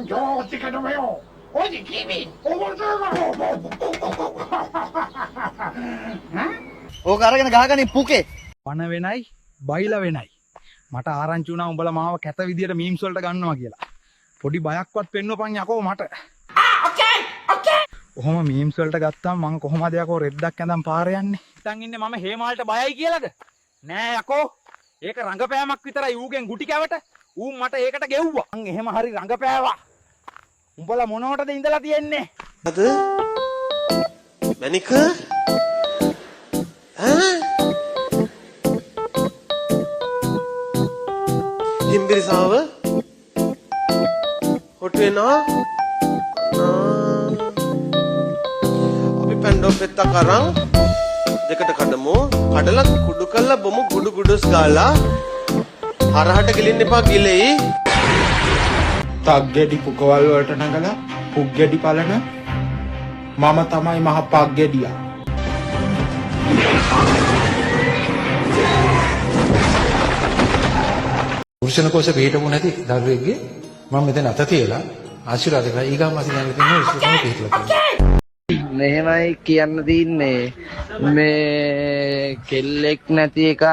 Yo sí que no veo. Oye, Kimi, ඕක අරගෙන ගහගනි පුකේ. පණ වෙනයි බයිලා වෙනයි. මට ආරංචි වුණා උඹලා මාව කැත විදියට මීම්ස් වලට ගන්නවා කියලා. පොඩි බයක්වත් පෙන්වපන් යකෝ මට. කොහොම මීම්ස් වලට ගත්තාම මං කොහොමද යකෝ රෙද්දක් ඇඳන් පාර යන්නේ? හිතන් ඉන්නේ මම හේමාල්ට බයයි කියලාද? නෑ යකෝ. ඒක රංගපෑමක් විතරයි ඌගෙන් ගුටි කැවට. ඌ මට ඒකට ගෙව්වා. මං එහෙම හරි රංගපෑවා. උඹලා මොනවටද ඉඳලා තියන්නේ? අද මැනික හිම්බිරිසාව හොටු වෙනවා අපි පැන්ඩෝ පෙත්තක් අරන් දෙකට කඩමු කඩලා කුඩු කරලා බොමු ගුඩු ගුඩුස් ගාලා හරහට ගිලින්න එපා ගිලෙයි තග්ගෙඩි පුකවල් වලට නගලා පුග්ගෙඩි පලන මම තමයි මහ පග්ගෙඩියා පුරුෂණ කෝෂ පිටපොු නැති දරුවෙක්ගේ මම මෙතන අත තියලා ආශිර්වාද කරලා ඊගාම මාසින් යන කෙනෙක් ඉස්සරහට පිටලා තියෙනවා. මෙහෙමයි කියන්න තින්නේ මේ කෙල්ලෙක් නැති එක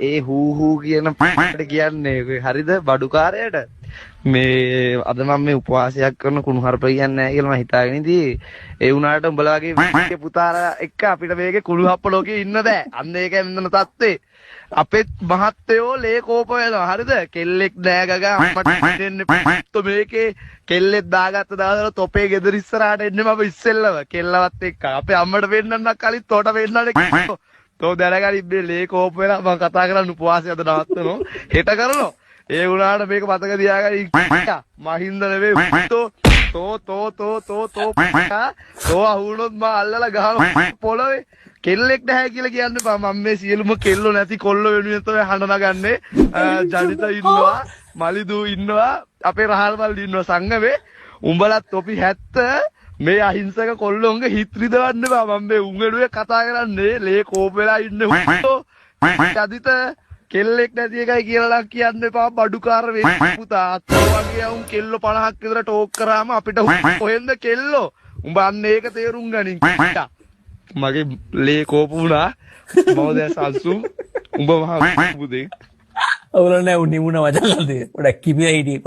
ඒ හූ කියන පාට කියන්නේ හරිද බඩුකාරයට මේ අද මම මේ උපවාසයක් කරන කුණුහරුප කියන්නේ නැහැ කියලා මම හිතාගෙන ඉතින් ඒ වුණාට උඹලා වගේ පුතාලා එක්ක අපිට මේකේ කුණුහප්ප ලෝකේ ඉන්න බෑ අන්න ඒකෙන් ඉන්න තත්ත්වේ අපේ මහත්තයෝ ලේ කෝප වෙනවා හරිද කෙල්ලෙක් නෑ ගගා අපට දෙන්න તો මේකේ කෙල්ලෙක් දාගත්ත දවසට තොපේ ගෙදර ඉස්සරහට එන්නේ මම ඉස්සෙල්ලව කෙල්ලවත් එක්ක අපේ අම්මට වෙන්නන්න කලින් තෝට වෙන්නන්නේ තෝ දැනගනි ඉබ්බේ ලේ කෝප වෙලා මම කතා කරන්න උපවාසය අද නවත්තනවා හෙට කරනවා ඒ වුණාට මේක මතක තියාගන්න මහින්ද නෙවෙයි තෝ අහුනොත් මම අල්ලලා ගහනවා පොළවේ කෙල්ලෙක් නැහැ කියලා කියන්න බා මම මේ සියලුම කෙල්ලෝ නැති කොල්ලෝ වෙනුවෙන් තමයි හඬ නගන්නේ ජනිත ඉන්නවා මලිදු ඉන්නවා අපේ රහල් මල්ලි ඉන්නවා සංගමේ උඹලත් තොපි 70 මේ අහිංසක කොල්ලොන්ගේ හිත රිදවන්න බා මම මේ උංගඩුවේ කතා කරන්නේ ලේ කෝප වෙලා ඉන්න ජනිත කෙල්ලෙක් නැති එකයි කියලා කියන්න එපා බඩුකාර වෙන්න පුතා අතෝ වගේ උන් කෙල්ලෝ 50ක් විතර ටෝක් කරාම අපිට කොහෙන්ද කෙල්ලෝ උඹ අන්න ඒක තේරුම් ගනින් මගේ ලේ කෝප වුණා මම දැන් සල්සු උඹ මහ පුතේ අවුල නැහැ උන් නිමුණ වචන දෙක. පොඩක් කිපිලා හිටියේ